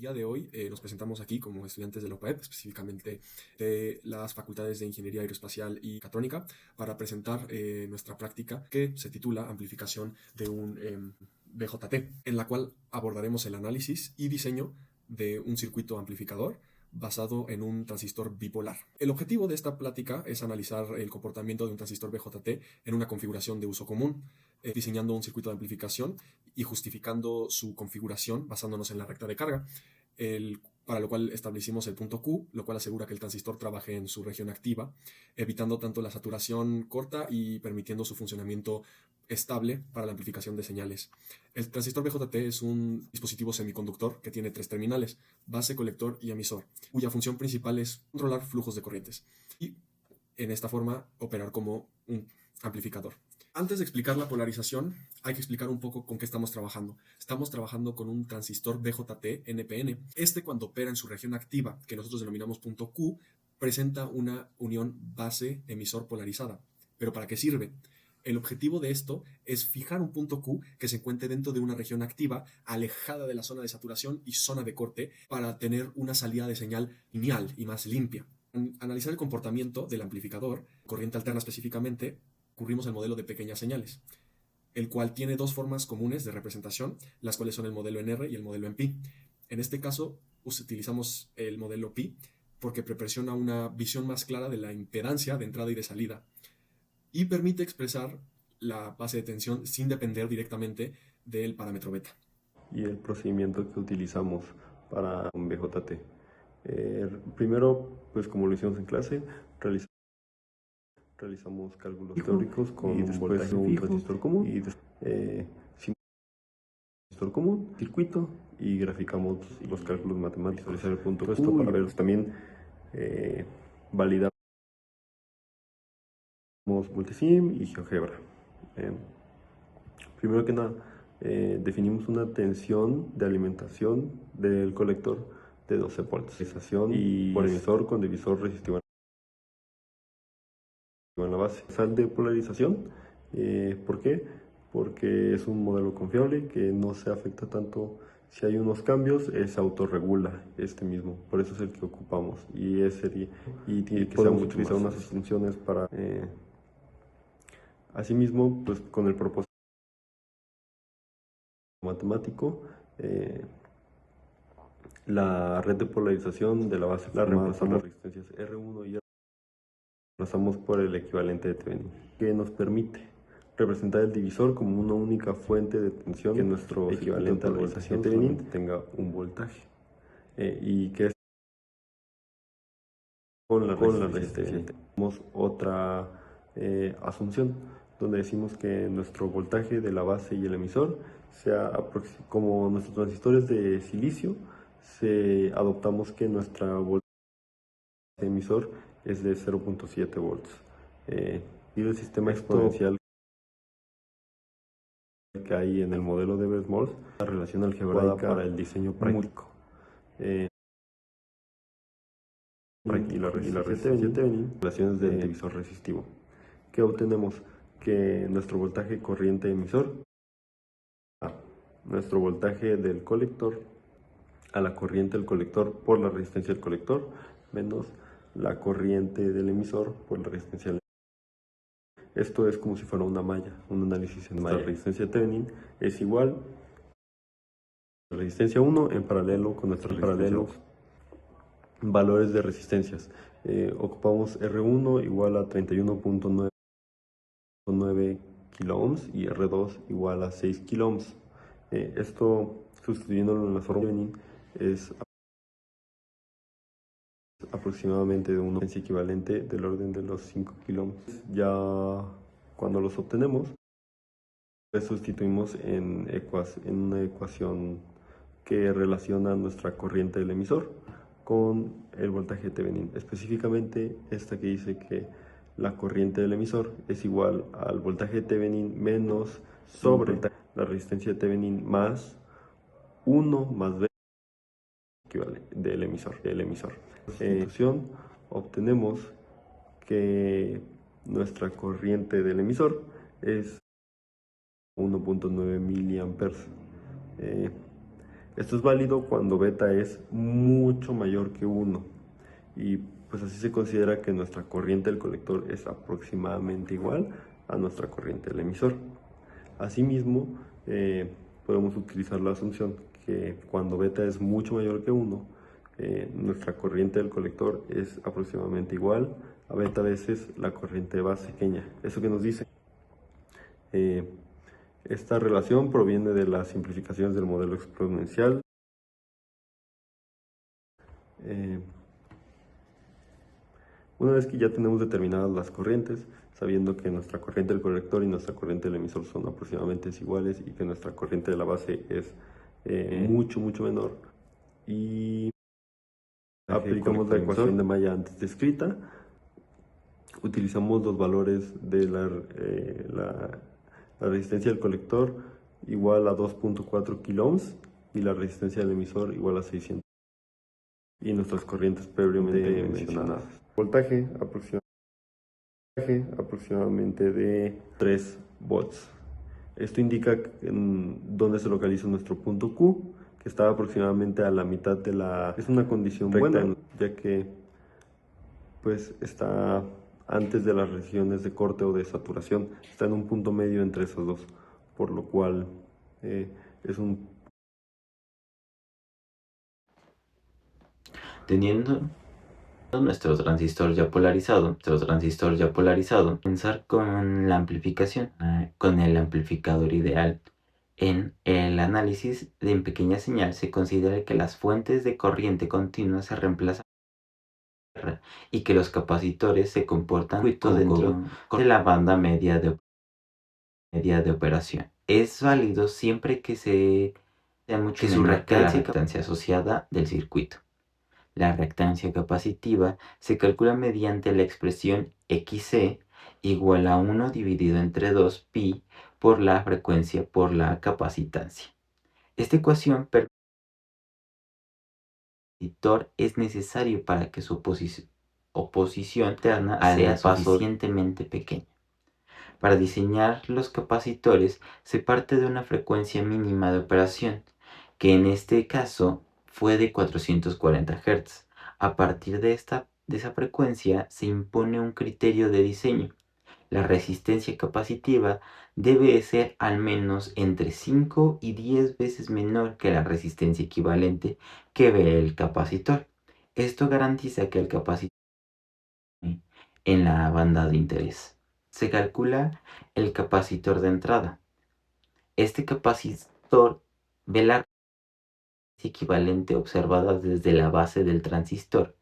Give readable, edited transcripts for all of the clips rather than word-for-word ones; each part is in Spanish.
día de hoy nos presentamos aquí como estudiantes de la UPAEP, específicamente de las facultades de Ingeniería Aeroespacial y Mecatrónica, para presentar nuestra práctica que se titula Amplificación de un BJT, en la cual abordaremos el análisis y diseño de un circuito amplificador basado en un transistor bipolar. El objetivo de esta plática es analizar el comportamiento de un transistor BJT en una configuración de uso común, diseñando un circuito de amplificación y justificando su configuración basándonos en la recta de carga, para lo cual establecimos el punto Q, lo cual asegura que el transistor trabaje en su región activa, evitando tanto la saturación corta y permitiendo su funcionamiento estable para la amplificación de señales. El transistor BJT es un dispositivo semiconductor que tiene 3 terminales: base, colector y emisor, cuya función principal es controlar flujos de corrientes y, en esta forma, operar como un amplificador. Antes de explicar la polarización, hay que explicar un poco con qué estamos trabajando. Estamos trabajando con un transistor BJT NPN. Cuando opera en su región activa, que nosotros denominamos punto Q, presenta una unión base-emisor polarizada. ¿Pero para qué sirve? El objetivo de esto es fijar un punto Q que se encuentre dentro de una región activa, alejada de la zona de saturación y zona de corte, para tener una salida de señal lineal y más limpia. Analizar el comportamiento del amplificador, corriente alterna específicamente, recurrimos al modelo de pequeñas señales, el cual tiene 2 formas comunes de representación, las cuales son el modelo en R y el modelo en pi. En este caso, utilizamos el modelo pi porque proporciona una visión más clara de la impedancia de entrada y de salida y permite expresar la base de tensión sin depender directamente del parámetro beta. Y el procedimiento que utilizamos para un BJT. Primero, pues como lo hicimos en clase, realizamos cálculos teóricos con un voltaje un transistor común y sin transistor común, circuito, y graficamos los cálculos matemáticos, realizar el punto Q para ver también validamos multisim y GeoGebra. Primero que nada, definimos una tensión de alimentación del colector de 12 volts y por emisor con divisor resistivo en la base. Sal de polarización, ¿por qué? Porque es un modelo confiable que no se afecta tanto. Si hay unos cambios, se autorregula este mismo, por eso es el que ocupamos y tiene que podemos utilizar unas funciones para asimismo, pues con el propósito matemático, la red de polarización de la base la reemplazamos las resistencias R1 y R2, reemplazamos por el equivalente de Thevenin, que nos permite representar el divisor como una única fuente de tensión, que nuestro equivalente a la voltaje de Thevenin tenga un voltaje y que es con la resistencia. Tenemos otra asunción donde decimos que nuestro voltaje de la base y el emisor sea como nuestros transistores de silicio, adoptamos que nuestra voltaje de emisor es de 0.7 volts. Y el sistema exponencial que hay en el modelo de Everett-Morse, la relación algebraica para el diseño práctico. Y la resistencia Thevenin, relaciones del divisor resistivo. ¿Qué obtenemos? Que nuestro voltaje corriente emisor, nuestro voltaje del colector a la corriente del colector por la resistencia del colector, menos la corriente del emisor por la resistencia del emisor. Esto es como si fuera una malla, un análisis en malla. La resistencia Thevenin es igual a la resistencia 1 en paralelo con nuestros paralelos valores de resistencias. Ocupamos R1 igual a 31.9 kilo ohms y R2 igual a 6 kilo ohms. Esto, sustituyéndolo en la forma de Thevenin, es aproximadamente de una potencia equivalente del orden de los 5 kilo ohms. Ya cuando los obtenemos, pues sustituimos en una ecuación que relaciona nuestra corriente del emisor con el voltaje Thevenin, específicamente esta que dice que la corriente del emisor es igual al voltaje Thevenin menos sobre la resistencia de Thevenin más 1 más V del emisor. Sustitución, obtenemos que nuestra corriente del emisor es 1.9 miliamperes. Esto es válido cuando beta es mucho mayor que 1 y pues así se considera que nuestra corriente del colector es aproximadamente igual a nuestra corriente del emisor. Asimismo, podemos utilizar la asunción que cuando beta es mucho mayor que 1, nuestra corriente del colector es aproximadamente igual a beta veces la corriente de base pequeña. ¿Eso qué nos dice? Esta relación proviene de las simplificaciones del modelo exponencial. Una vez que ya tenemos determinadas las corrientes, sabiendo que nuestra corriente del colector y nuestra corriente del emisor son aproximadamente iguales y que nuestra corriente de la base es mucho menor, y aplicamos la ecuación de malla antes descrita, utilizamos los valores de la resistencia del colector igual a 2.4 kiloohms y la resistencia del emisor igual a 600 y nuestras corrientes previamente mencionadas. Voltaje aproximadamente de 3 volts. Esto indica dónde se localiza nuestro punto Q, que está aproximadamente a la mitad de la... Es una condición buena, ya que pues está antes de las regiones de corte o de saturación. Está en un punto medio entre esos dos, por lo cual es un... Teniendo nuestro transistor ya polarizado, comenzar con la amplificación, con el amplificador ideal. En el análisis de pequeña señal se considera que las fuentes de corriente continua se reemplazan y que los capacitores se comportan dentro de la banda media de operación. Es válido siempre que sea mucho menor que la reactancia asociada del circuito. La reactancia capacitiva se calcula mediante la expresión XC igual a 1 dividido entre 2 pi por la frecuencia por la capacitancia. Esta ecuación es necesario para que su oposición externa sea suficientemente pequeña. Para diseñar los capacitores se parte de una frecuencia mínima de operación, que en este caso fue de 440 Hz. A partir de esa frecuencia se impone un criterio de diseño. La resistencia capacitiva debe ser al menos entre 5 y 10 veces menor que la resistencia equivalente que ve el capacitor. Esto garantiza que el capacitor en la banda de interés. Se calcula el capacitor de entrada. Este capacitor ve la resistencia equivalente observada desde la base del transistor,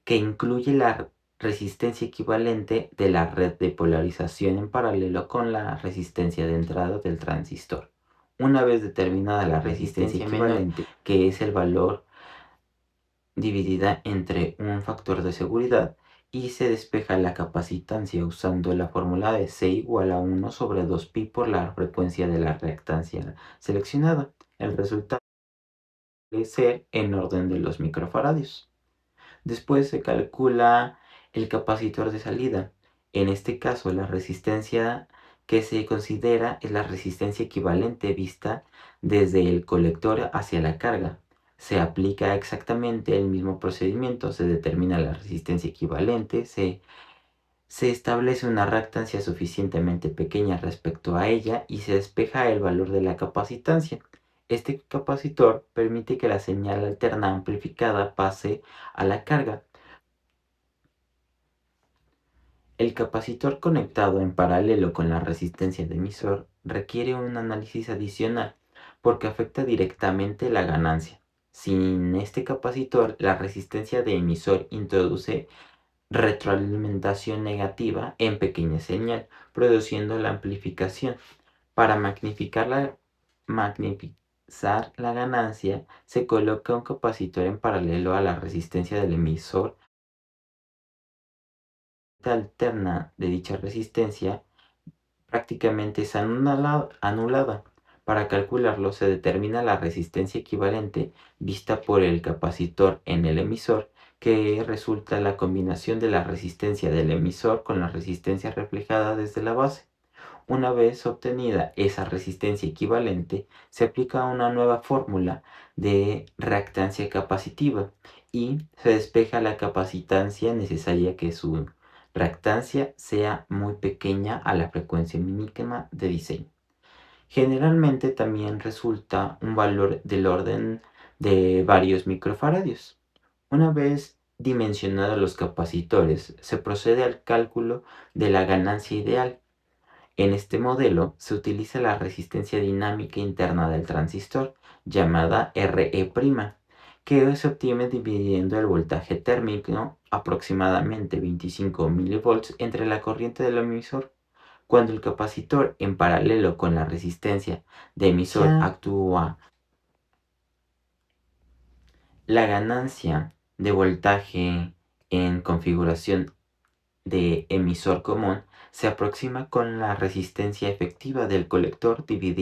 que incluye la resistencia equivalente de la red de polarización en paralelo con la resistencia de entrada del transistor. Una vez determinada la resistencia equivalente, que es el valor dividida entre un factor de seguridad, y se despeja la capacitancia usando la fórmula de C igual a 1 sobre 2pi por la frecuencia de la reactancia seleccionada. El resultado debe ser en orden de los microfaradios. Después se calcula el capacitor de salida. En este caso, la resistencia que se considera es la resistencia equivalente vista desde el colector hacia la carga. Se aplica exactamente el mismo procedimiento, se determina la resistencia equivalente, se establece una reactancia suficientemente pequeña respecto a ella y se despeja el valor de la capacitancia. Este capacitor permite que la señal alterna amplificada pase a la carga. El capacitor conectado en paralelo con la resistencia de emisor requiere un análisis adicional porque afecta directamente la ganancia. Sin este capacitor, la resistencia de emisor introduce retroalimentación negativa en pequeña señal, produciendo la amplificación. Para magnificar maximizar la ganancia, se coloca un capacitor en paralelo a la resistencia del emisor. La alterna de dicha resistencia prácticamente es anulada. Para calcularlo se determina la resistencia equivalente vista por el capacitor en el emisor, que resulta la combinación de la resistencia del emisor con la resistencia reflejada desde la base. Una vez obtenida esa resistencia equivalente, se aplica una nueva fórmula de reactancia capacitiva y se despeja la capacitancia necesaria que su reactancia sea muy pequeña a la frecuencia mínima de diseño. Generalmente también resulta un valor del orden de varios microfaradios. Una vez dimensionados los capacitores, se procede al cálculo de la ganancia ideal. En este modelo se utiliza la resistencia dinámica interna del transistor, llamada Re', que se obtiene dividiendo el voltaje térmico, aproximadamente 25 mV, entre la corriente del emisor. Cuando el capacitor, en paralelo con la resistencia de emisor, actúa, la ganancia de voltaje en configuración de emisor común se aproxima con la resistencia efectiva del colector dividida